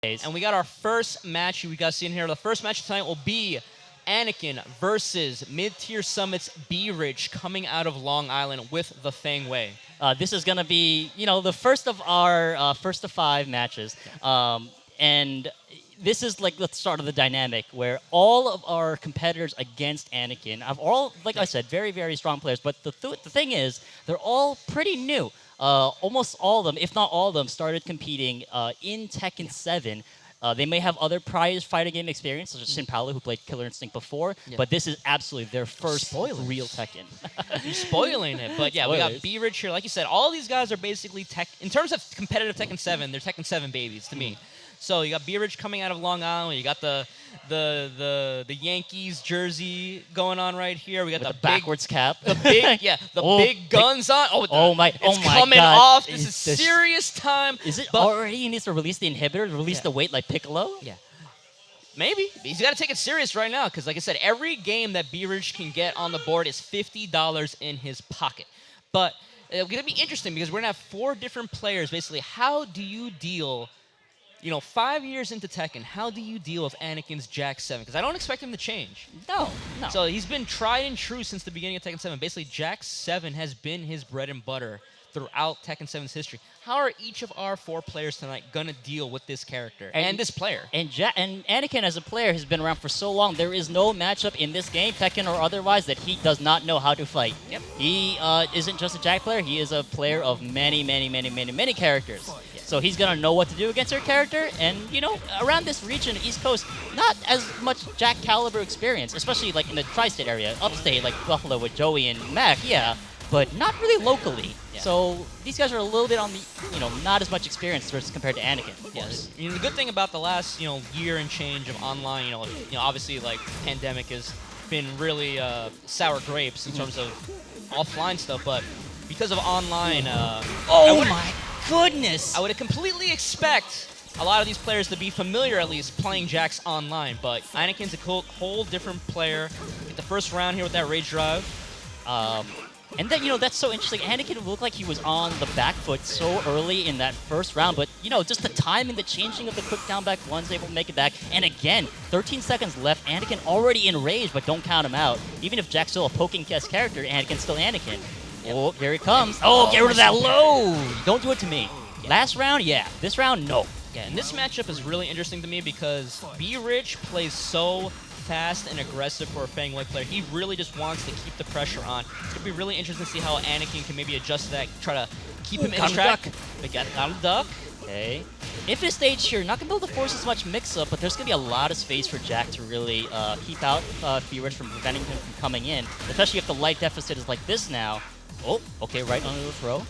And we got our first match we got seen here. The first match tonight will be Anakin versus mid-tier summits BRich coming out of Long Island with the Fang Wei. This is going to be, the first of our first of 5 matches. And this is like the start of the dynamic where all of our competitors against Anakin have all, like I said, very, very strong players. But the thing is, they're all pretty new. Almost all of them, if not all of them, started competing in Tekken 7. They may have other prior fighting game experience, such as Shin Paolo, who played Killer Instinct before, but this is absolutely their first real Tekken. You're spoiling it, but yeah, Spoilers. we got BRich here. Like you said, all these guys are basically in terms of competitive Tekken 7, they're Tekken 7 babies to me. So you got BRich coming out of Long Island. You got the Yankees jersey going on right here. We got With the the backwards cap. The big, big guns on. It's coming God. off. This is serious time. Is it already? He needs to release the inhibitor, release the weight like Piccolo? Yeah. Maybe. He's got to take it serious right now because, like I said, every game that BRich can get on the board is $50 in his pocket. But it's going to be interesting because we're going to have 4 different players. Basically, how do you deal... 5 years into Tekken, how do you deal with Anakin's Jack 7? Because I don't expect him to change. No. So he's been tried and true since the beginning of Tekken 7. Basically, Jack 7 has been his bread and butter throughout Tekken 7's history. How are each of our 4 players tonight going to deal with this character and this player? And Anakin as a player has been around for so long, there is no matchup in this game, Tekken or otherwise, that he does not know how to fight. Yep. He isn't just a Jack player, he is a player of many, many, many, many, many characters. So he's going to know what to do against your character, and, around this region, East Coast, not as much Jack caliber experience, especially like in the tri-state area, upstate, like Buffalo with Joey and Mac, but not really locally. Yeah. So these guys are a little bit on the, not as much experience versus compared to Anakin. Yes. The good thing about the last, year and change of online, obviously, like, pandemic has been really sour grapes in terms of offline stuff, but because of online, my goodness! I would completely expect a lot of these players to be familiar, at least, playing Jax online, but Anakin's a whole different player. Get the first round here with that Rage Drive. And then, that's so interesting. Anakin looked like he was on the back foot so early in that first round, but, just the timing, the changing of the quick down back one's able to make it back. And again, 13 seconds left. Anakin already in rage, but don't count him out. Even if Jack's still a poking Kess character, Anakin's still Anakin. Yep. Oh, here he comes. Oh, get rid of that low! Don't do it to me. Yeah. Last round, yeah. This round, no. Yeah, and this matchup is really interesting to me because BRich plays so fast and aggressive for a Fang Wei player. He really just wants to keep the pressure on. It's going to be really interesting to see how Anakin can maybe adjust to that, try to keep him in track. We got a duck. Okay. Infinite stage here, not going to be able to force as much mix-up, but there's going to be a lot of space for Jack to really keep out BRich from preventing him from coming in, especially if the light deficit is like this now. Oh, okay, right under the throw.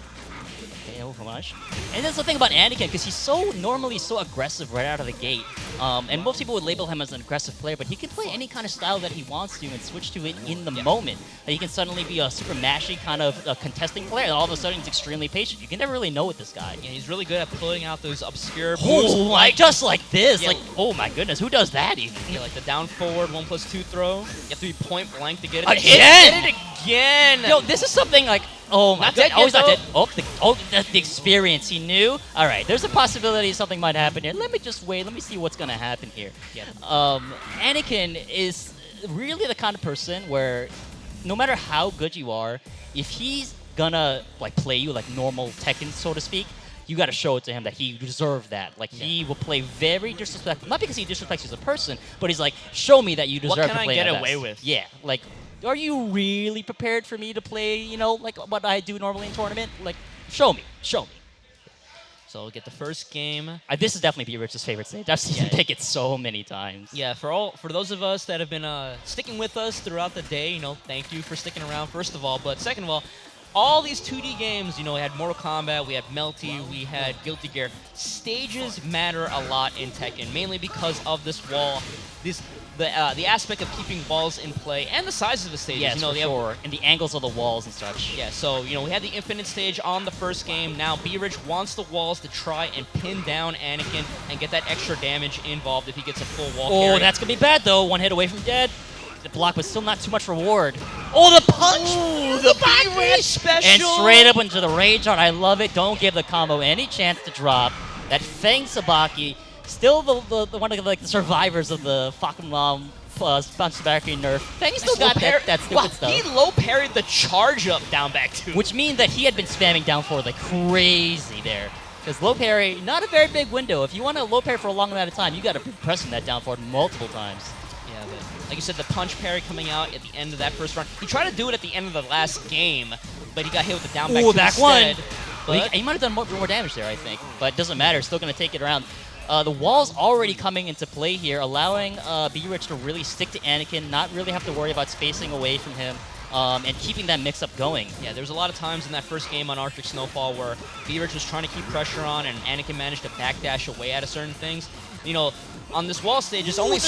Okay, no much. And that's the thing about Anakin, because he's normally so aggressive right out of the gate. And most people would label him as an aggressive player, but he can play any kind of style that he wants to and switch to it in the moment. He can suddenly be a super mashy kind of contesting player, and all of a sudden he's extremely patient. You can never really know with this guy. Yeah, he's really good at pulling out those obscure moves. Just like this. Yeah. Like, oh my goodness, who does that even? Yeah, like the down forward 1+2 throw. You have to be point blank to get it. Again! Get it again! Yo, this is something like, oh my god. Oh, he's not dead. That's the experience. He knew. All right, there's a possibility something might happen here. Let me just wait. Let me see what's going to happen here. Yeah. Anakin is really the kind of person where no matter how good you are, if he's gonna like play you like normal Tekken, so to speak, you got to show it to him that he deserved that. Like, he will play very disrespectful. Not because he disrespects you as a person, but he's like, show me that you deserve to play What can I get my away best. with? Yeah, like, are you really prepared for me to play, like what I do normally in tournament? Like, show me. So we'll get the first game. This is definitely BRich's favorite stage. I've seen him pick it so many times. Yeah, for those of us that have been sticking with us throughout the day, thank you for sticking around, first of all. But second of all these 2D games, we had Mortal Kombat, we had Melty, we had Guilty Gear. Stages matter a lot in Tekken, mainly because of this wall, the aspect of keeping walls in play, and the size of the stages. Yes, for sure. And the angles of the walls and such. Yeah, so, we had the Infinite stage on the first game. Now BRich wants the walls to try and pin down Anakin and get that extra damage involved if he gets a full wall carry. Oh, that's going to be bad, though. One hit away from dead. The block was still not too much reward. Oh, the punch! Ooh, the BRich special! And straight up into the Rage Art. I love it. Don't give the combo any chance to drop. That Fang Sabaki Still the one of like the survivors of the fucking bounce back nerf. Fang still got that stupid stuff. He low parried the charge up down back too. Which means that he had been spamming down forward like crazy there. Because low parry, not a very big window. If you want to low parry for a long amount of time, you got to be pressing that down forward multiple times. Yeah, like you said, the punch parry coming out at the end of that first round. He tried to do it at the end of the last game, but he got hit with the down back Ooh, back instead. one. But He might have done more damage there, I think. But it doesn't matter. Still going to take it around. The wall's already coming into play here, allowing BRich to really stick to Anakin, not really have to worry about spacing away from him, and keeping that mix-up going. Yeah, there was a lot of times in that first game on Arctic Snowfall where BRich was trying to keep pressure on, and Anakin managed to backdash away out of certain things. You know, on this wall stage, it's only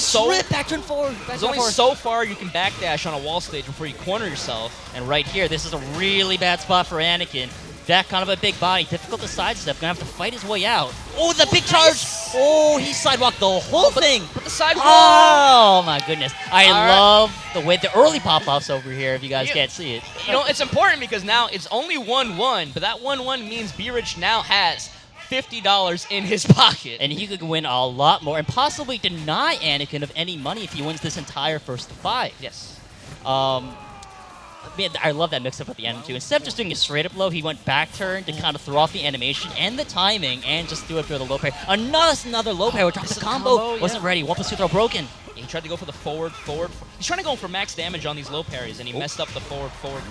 back turn forward. There's only so far you can backdash on a wall stage before you corner yourself. And right here, this is a really bad spot for Anakin. That kind of a big body, difficult to sidestep, gonna have to fight his way out. Oh, the big charge! Oh, he sidewalked the whole thing! But the sidewalk! Oh my goodness. I love the way the early pop-offs over here, if you guys can't see it. You know, it's important because now it's only 1-1, but that 1-1 means BRich now has $50 in his pocket. And he could win a lot more and possibly deny Anakin of any money if he wins this entire first to 5. Yes. Man, I love that mix-up at the end, too. Instead of just doing a straight-up low, he went back turn to kind of throw off the animation and the timing and just do it for the low parry. Another low parry, dropped the combo. Wasn't ready. 1+2 throw broken. Yeah, he tried to go for the forward. He's trying to go for max damage on these low parries, and he messed up the forward four.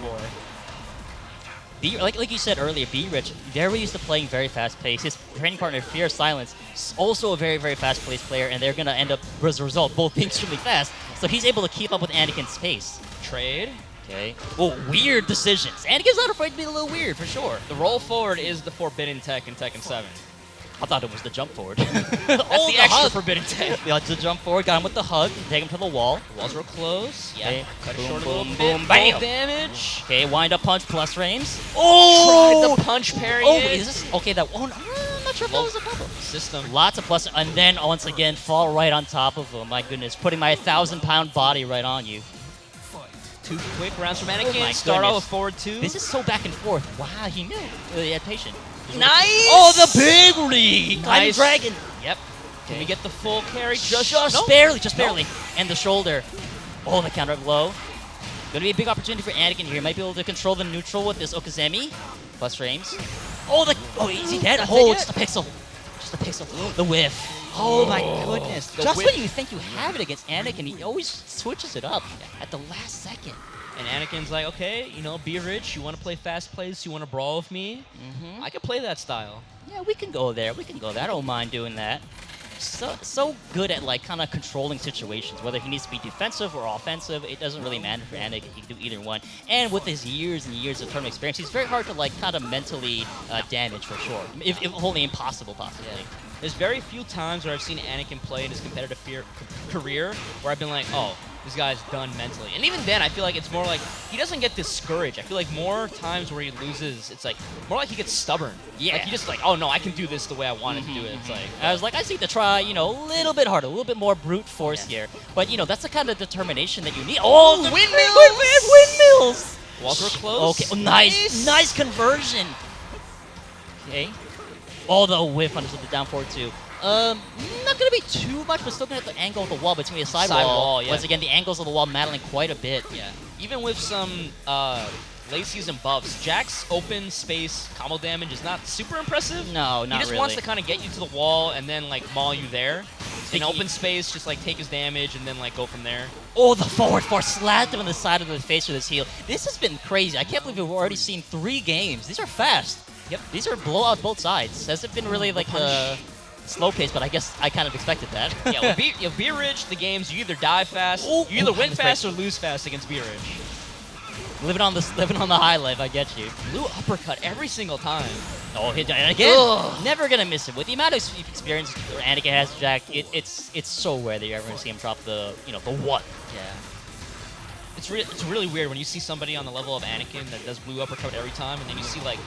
Like you said earlier, BRich, very used to playing very fast-paced. His training partner, Fear Silence, is also a very, very fast-paced player, and they're going to end up, as a result, both being extremely fast. So he's able to keep up with Anakin's pace. Trade. Okay. Oh, weird decisions. Anakin's not afraid to be a little weird, for sure. The roll forward is the forbidden tech in Tekken 7. I thought it was the jump forward. That's the extra forbidden tech. The jump forward, got him with the hug, take him to the wall. The walls were close. Yeah. Okay. Cut it Boom, short a boom, little boom, bit. bam. Full damage. Okay, wind up punch plus frames. Oh! Tried the punch parry. Oh, is this okay? I'm not sure if that was a combo. System. Lots of plus, and then once again fall right on top of him. My goodness, putting my 1,000-pound body right on you. 2 quick rounds from Anakin. my Start off goodness. with forward 2. This is so back and forth. Wow, he knew. He had patience. Nice! Oh, the big lead! Nice. Dragon. Yep. Can we get the full carry? Just no. barely, just barely. And the shoulder. Oh, the counter blow. Gonna be a big opportunity for Anakin here. Might be able to control the neutral with this Okazemi. Plus frames. Oh, is he dead? Oh, just a pixel. Just a pixel. The whiff. Oh my goodness. Just when you think you have it against Anakin, he always switches it up at the last second. And Anakin's like, okay, you know, BRich, you want to play fast plays, you want to brawl with me? I can play that style. Yeah, we can go there. We can go there. I don't mind doing that. So good at like kind of controlling situations, whether he needs to be defensive or offensive. It doesn't really matter for Anakin. He can do either one. And with his years and years of tournament experience, he's very hard to like kind of mentally damage for sure. If only impossible, possibly. Yeah. There's very few times where I've seen Anakin play in his competitive career where I've been like, oh, this guy's done mentally. And even then, I feel like it's more like he doesn't get discouraged. I feel like more times where he loses, it's like more like he gets stubborn. Yeah. Like he just like, oh no, I can do this the way I wanted to do it. It's like I was like, I just need to try, you know, a little bit harder, a little bit more brute force here. But you know, that's the kind of determination that you need. Oh, the windmills! Walls were close. Okay, nice conversion. Okay. Oh, the whiff punish with the down forward too. Not gonna be too much, but still gonna have the angle of the wall between the side wall. Yeah. Once again, the angles of the wall mattering quite a bit. Yeah. Even with some late season buffs, Jack's open space combo damage is not super impressive. No, not really. He just wants to kind of get you to the wall and then like maul you there. In open he- space, just like take his damage and then like go from there. Oh, the forward force slapped him on the side of the face with his heel. This has been crazy. I can't believe we've already seen 3 games. These are fast. Yep. These are blowout both sides. Hasn't been really like slow pace, but I guess I kind of expected that. Yeah, with BRich, the games you either die fast, you either win fast or lose fast against BRich. living on the high life, I get you. Blue uppercut every single time. Oh, hit and again. Ugh. Never gonna miss it. With the amount of experience Anakin has, Jack, it's so rare that you're ever gonna see him drop the the one. Yeah. It's really weird when you see somebody on the level of Anakin that does blue uppercut every time, and then you see like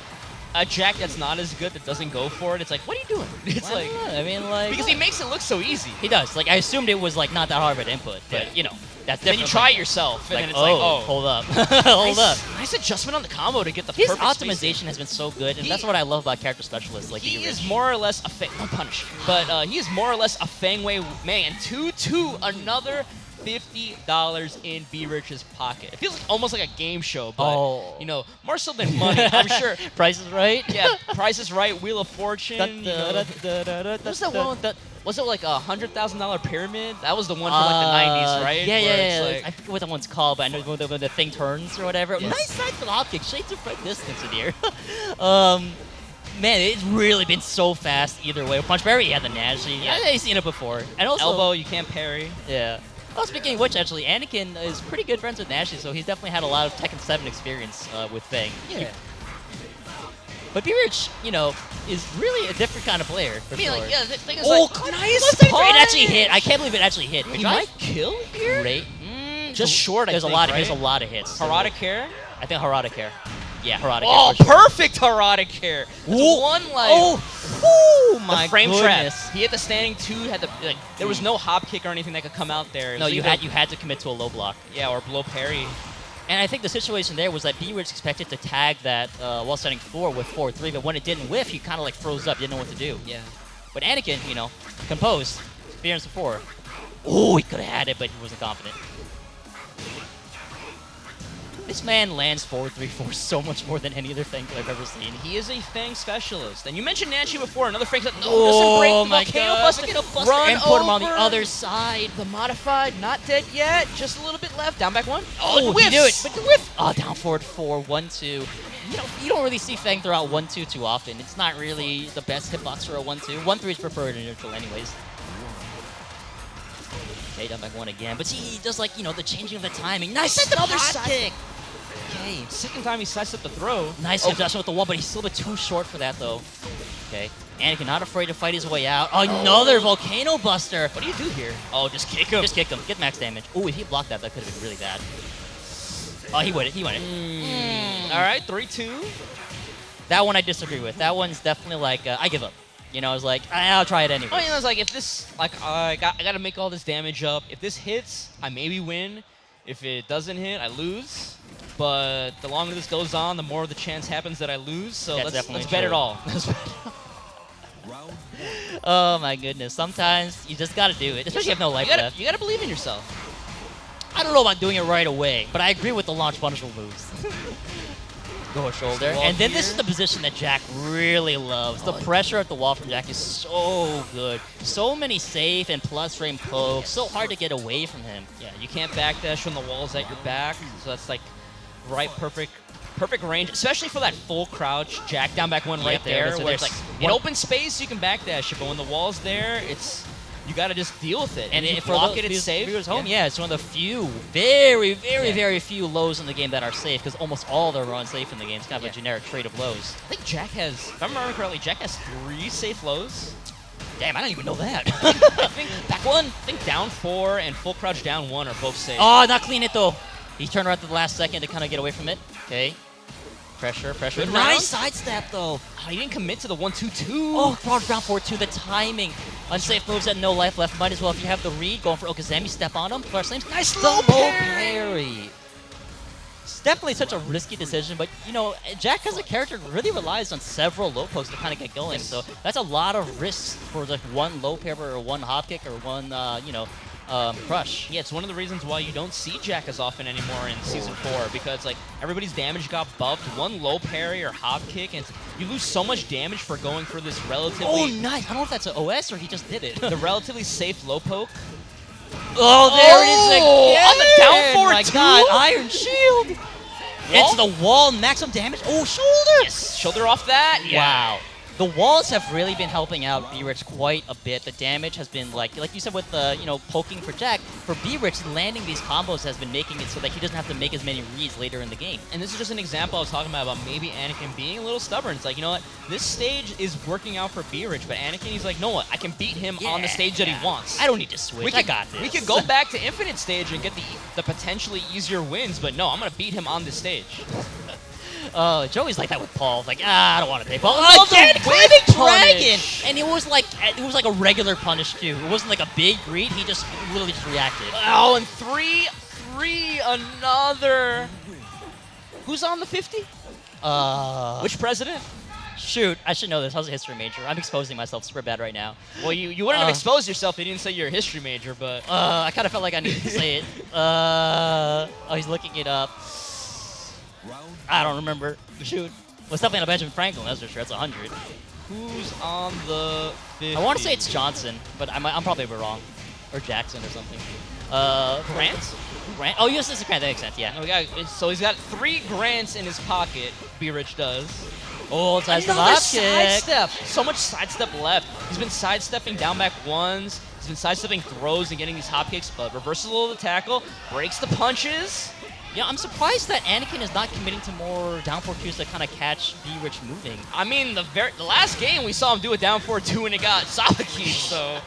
a Jack that's not as good that doesn't go for it. It's like, what are you doing? It's Why not? I mean, like because he makes it look so easy. he does. Like I assumed it was like not that hard of an input, but Yeah. That's Then you different. try it yourself, and Like, then it's like, oh, hold up, hold up. Nice adjustment on the combo to get the His perfect optimization spacing. has been so good, and that's what I love about character specialists like He is BRich. more or less a no punish, but he is more or less a Fangway man. 2-2, another $50 in BRich's pocket. It feels like almost like a game show, but you know, more so than money. I'm sure. Price is Right. Yeah, Price is Right, Wheel of Fortune. What's that one with the? Was it like $100,000 pyramid? That was the one from like the 90s, right? Yeah, Where yeah. it's like- I forget what that one's called, but I know when the thing turns or whatever. Yes. Nice side for the hop kick. Shades of right distance in here. Man, it's really been so fast either way. Punch Berry, yeah, the Nashi. Yeah. I've seen it before. And also, elbow, you can't parry. yeah. Well, speaking of which, actually, Anakin is pretty good friends with Nashi, so he's definitely had a lot of Tekken 7 experience with Fang. Yeah. But BRich, you know, is really a different kind of player. For I mean, sure. like, yeah, the thing is, Oh, like, nice! It actually hit. I can't believe it actually hit. He might kill here. Great. Just short, I There's think, a lot. right? There's a lot of hits. Harada care. I think Harada care. Yeah, Harada care. Oh, for sure. perfect Harada care. That's Whoa. one like. Oh The my frame goodness. trap. He hit the standing two. Had the like. There was no hop kick or anything that could come out there. It No, was you either- had to commit to a low block. Yeah, or blow parry. And I think the situation there was that BRich expected to tag that while setting 4 with 4-3, but when it didn't whiff, he kind of like froze up, didn't know what to do. Yeah. But Anakin, you know, composed, experienced before. Oh, he could have had it, but he wasn't confident. This man lands 4-3-4 so much more than any other thing I've ever seen. He is a Fang specialist. And you mentioned Nanchi before. Another Fang. No, Oh doesn't break the my volcano God. buster. Volcano buster Run and put him on the over. other side. The modified, not dead yet. Just a little bit left. Down back one. Oh, whiffs. he do it, but the whiff. Oh, down forward 4, 1-2. You don't really see Fang throw out 1-2 too often. It's not really the best hitbox for a 1-2. 1-3 is preferred in neutral anyways. Okay, down back 1 again. But see, he does like, you know, the changing of the timing. Nice, another hot kick. Okay. Second time he sidestepped the throw. Nice adjustment with the wall, but he's still a bit too short for that, though. Okay. Anakin not afraid to fight his way out. Another Volcano Buster. What do you do here? Oh, just kick him. Just kick him. Get max damage. Oh, if he blocked that, that could have been really bad. Oh, he won it. He won it. All right, 3-2. That one I disagree with. That one's definitely like, I give up. You know, I was like, I'll try it anyway. Oh, you know, it's like if this, like, I got to make all this damage up. If this hits, I maybe win. If it doesn't hit, I lose. But the longer this goes on, the more the chance happens that I lose. So That's let's definitely bet it true. all. Oh my goodness. Sometimes you just gotta do it, especially if you have no life left. You gotta believe in yourself. I don't know about doing it right away, but I agree with the launch punishable moves. Go shoulder. Wall And then this is here. the position that Jack really loves. The pressure at the wall from Jack is so good. So many safe and plus frame pokes. So hard to get away from him. Yeah, you can't backdash when the wall's at your back. So that's like perfect range, especially for that full crouch Jack down back one right Yep, there it there, is. where it's There's like in open space you can backdash it, but when the wall's there, it's you gotta just deal with it. And if you for block those it, it's safe. viewers home, yeah, it's one of the few, very few lows in the game that are safe, because almost all of them are unsafe in the game. It's kind of a generic trait of lows. I think Jack has, if I remember correctly, Jack has 3 safe lows. Damn, I don't even know that. I think back one, I think down 4 and full crouch down 1 are both safe. Oh, not clean it though. He turned around at the last second to kind of get away from it. Okay. Pressure. Good round. Nice sidestep though. Oh, he didn't commit to the 1-2-2. Oh, crouch down 4-2. The timing. Unsafe moves at no life left. Might as well, if you have the read, going for Okazami, step on him. Flash flames. Nice The low parry. It's definitely such a risky decision, but you know, Jack as a character really relies on several low pokes to kind of get going. So that's a lot of risks for like one low parry or one hop kick or one, crush. Yeah, it's one of the reasons why you don't see Jack as often anymore in Season 4, because like everybody's damage got buffed. One low parry or hop kick, and you lose so much damage for going for this relatively Oh, nice. I don't know if that's an OS or he just did it. the relatively safe low poke. Oh, there it is again! On the down forward My too? God, Iron Shield! Into the wall, maximum damage. Oh, shoulder! Yes, shoulder off that. Yeah. Wow. The walls have really been helping out BRich quite a bit. The damage has been like you said with the poking for Jack. For BRich, landing these combos has been making it so that he doesn't have to make as many reads later in the game. And this is just an example I was talking about maybe Anakin being a little stubborn. It's like, you know what? This stage is working out for BRich, but Anakin, he's like, no, what? I can beat him on the stage that he wants. I don't need to switch. I got this. We could go back to Infinite Stage and get the potentially easier wins, but no, I'm going to beat him on this stage. Joey's like that with Paul. Like, I don't want to take Paul. Another Again, whip Dragon! punish. And it was like it was like a regular punish too. It wasn't like a big read. He just literally just reacted. Oh, and 3, another. Who's on the 50? Which president? Shoot, I should know this. I was a history major. I'm exposing myself super bad right now. Well, you wouldn't have exposed yourself if you didn't say you're a history major, but... I kind of felt like I needed to say it. Oh, he's looking it up. I don't remember. Shoot. Well, something on Benjamin Franklin, that's for sure. That's 100. Who's on the 50? I want to say it's Johnson, but I'm probably wrong. Or Jackson or something. Grant? Grant? Oh, yes, this is Grant. That makes sense, yeah. So he's got 3 grants in his pocket, BRich does. Oh, it's Another sidestep. So much sidestep left. He's been sidestepping down back ones. He's been sidestepping throws and getting these hop kicks, but reversal of the tackle, breaks the punches. Yeah, I'm surprised that Anakin is not committing to more down 4-2s that kind of catch BRich moving. I mean, the last game we saw him do a down 4-2 and it got Sabaki, so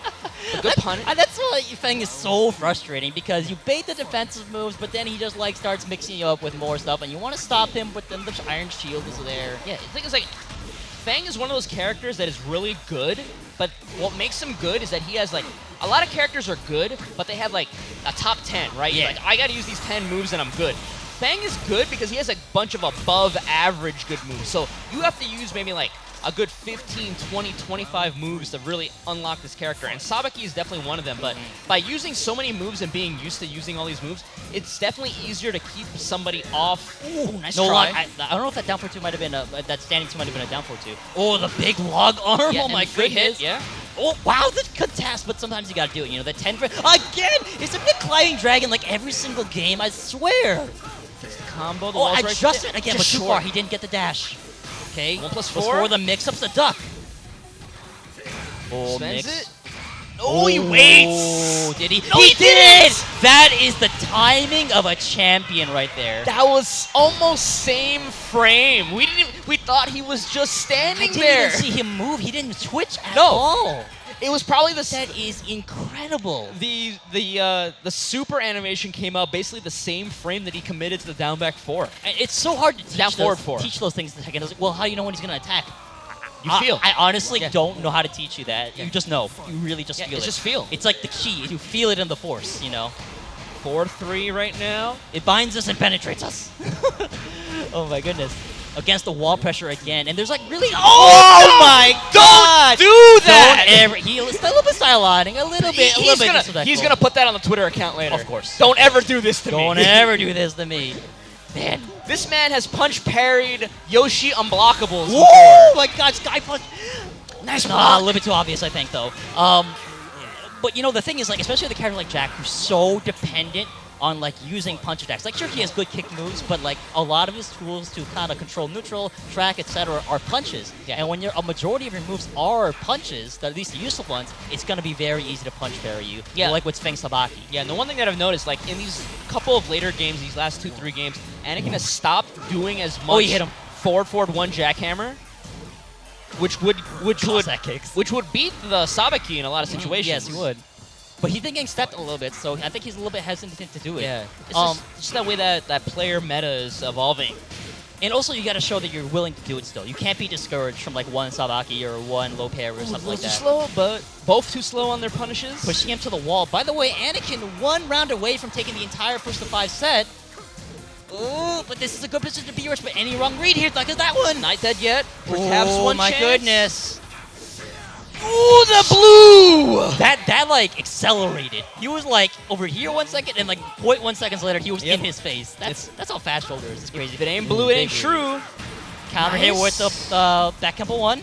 a good punish. That's what Feng is so frustrating because you bait the defensive moves, but then he just like starts mixing you up with more stuff, and you want to stop him, but then the Iron Shield is there. Yeah, the thing is, like, Feng is one of those characters that is really good, but what makes him good is that he has, like, a lot of characters are good, but they have, like, a top 10, right? Yeah. Like, I gotta use these 10 moves and I'm good. Feng is good because he has a bunch of above average good moves. So you have to use maybe, like, a good 15, 20, 25 moves to really unlock this character. And Sabaki is definitely one of them, but by using so many moves and being used to using all these moves, it's definitely easier to keep somebody off. Ooh, nice try. I don't know if that down 4-2 might have been that standing 2 might have been a down 4-2. Oh, the big log arm! Yeah, oh my free goodness! hit, yeah. Oh wow, the contest, but sometimes you gotta do it. You know, the 10 again. It's a declining dragon like every single game. I swear. It's the combo. The Oh, wall's I right just there. again, but too far. He didn't get the dash. Okay. 1+4. The mix-up's a duck. Oh, Spends mix. it. Oh, he waits. Oh, did he? No, he he did! didn't! That is the timing of a champion right there. That was almost same frame. We thought he was just standing I didn't there. even see him move. He didn't twitch at No. all. It was probably the That is incredible. the super animation came out basically the same frame that he committed to the down back 4. And it's so hard to Down forward teach 4. those things to Tekken. Well, how do you know when he's going to attack? You feel. I honestly Yeah. don't know how to teach you that. Yeah. You just know. You really just feel it's it. just feel. It's like the key. You feel it in the force, you know? 4-3 right now. It binds us and penetrates us. Oh my goodness. Against the wall pressure again. And there's like really... Oh, my God! Don't do that! Don't ever... He's a little bit stylining. A little bit disrespectful. He's gonna put that on the Twitter account later. Of course. Don't ever do this to me. Don't ever do this to me. Man. This man has punch parried Yoshi unblockables. Oh my God, Sky Punch. Nice A block. little bit too obvious, I think, though. But you know, the thing is, like, especially with a character like Jack, who's so dependent on like using punch attacks. Like, sure, he has good kick moves, but like a lot of his tools to kind of control neutral, track, etc., are punches. Yeah. And when a majority of your moves are punches, at least the useful ones, it's gonna be very easy to punch parry you. Yeah. Like with Feng Sabaki. Yeah, and the one thing that I've noticed, like in these couple of later games, these last 2-3 games, Anakin has stopped doing as much Oh, he hit him. forward one jackhammer, which would Cossack kicks. which would beat the Sabaki in a lot of situations. Yes, he would. But he's been getting stepped a little bit, so I think he's a little bit hesitant to do it. Yeah, it's just that way that player meta is evolving. And also, you got to show that you're willing to do it still. You can't be discouraged from like one Sabaki or one low parry or something like Too that. slow, but both too slow on their punishes. Pushing him to the wall. By the way, Anakin 1 round away from taking the entire first to 5 set. Ooh, but this is a good position to be rich, but any wrong read here, like that one. Not dead yet. Perhaps one my chance. goodness. Ooh, the blue! That like accelerated. He was like over here 1 second, and like 0.1 seconds later, he was in his face. That's how fast shoulder is. It's crazy. If it ain't blue, it ain't Big true. Counter here with the back temple 1.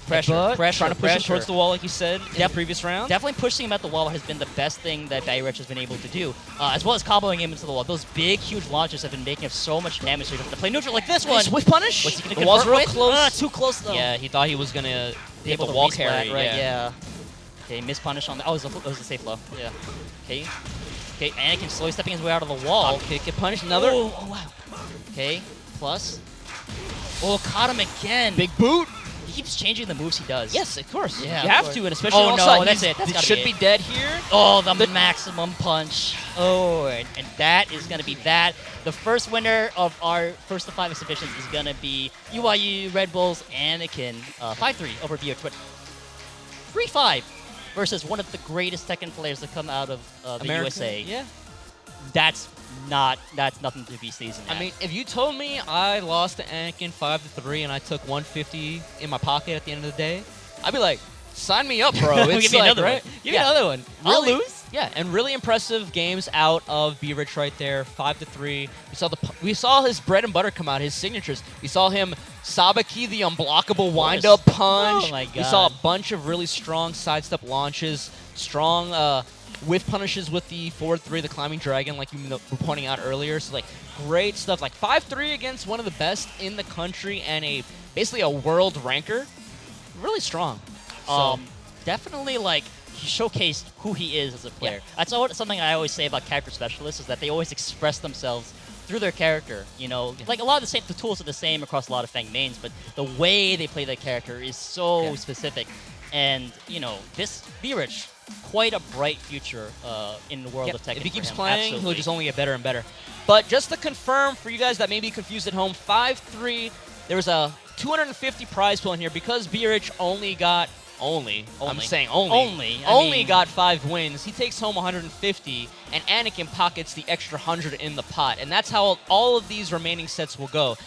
Pressure, But pressure, trying to push him pressure. towards the wall, like you said in the previous round. Definitely pushing him at the wall has been the best thing that BRich has been able to do, as well as comboing him into the wall. Those big, huge launches have been making him so much damage, so you have to play neutral like this one. Nice whiff punish. What's he going to The wall's convert real with? close. Too close, though. Yeah, he thought he was going to Be hit able the to wall resplat, carry. right, yeah. Okay, miss punish on the... Oh, it was a safe flow. Yeah. Okay. Okay, Anakin slowly stepping his way out of the wall. Top kick, get punished. Another. Oh, wow. Okay, plus. Oh, caught him again. Big boot. He keeps changing the moves he does. Yes, of course. Yeah, you of have course. to, and especially Oh, on no, side. that's He's- it. That's he gotta should be be it. dead here. Oh, the maximum punch. Oh, and that is going to be that. The first winner of our first to 5 exhibitions is going to be UYU Red Bulls Anakin 5-3 over BRich. 3-5 versus one of the greatest Tekken players to come out of the America, USA. Yeah. That's nothing to be sneezing at. I mean, if you told me I lost to Anakin 5-3 and I took 150 in my pocket at the end of the day, I'd be like, sign me up, bro. It's Give me like, another right? one. Give me another one. I'll Really- lose. Yeah, and really impressive games out of BRich right there, 5-3. We saw his bread and butter come out, his signatures. We saw him Sabaki, the unblockable wind-up punch. Oh my We saw a God. bunch of really strong sidestep launches, strong whiff punishes with the forward 3, the climbing dragon, like you were pointing out earlier. So like great stuff. Like 5-3 against one of the best in the country and basically a world ranker. Really strong. So Definitely, like, he showcased who he is as a player. Yeah. That's something I always say about character specialists, is that they always express themselves through their character. You know, like a lot of the tools are the same across a lot of Fang mains, but the way they play their character is so specific. And you know, this BRich, quite a bright future in the world of Tekken. If he for keeps him. playing, Absolutely. he'll just only get better and better. But just to confirm for you guys that may be confused at home, 5-3, there was a 250 prize pool in here because BRich only got I'm saying only I mean- got 5 wins. He takes home 150, and Anakin pockets the extra 100 in the pot. And that's how all of these remaining sets will go.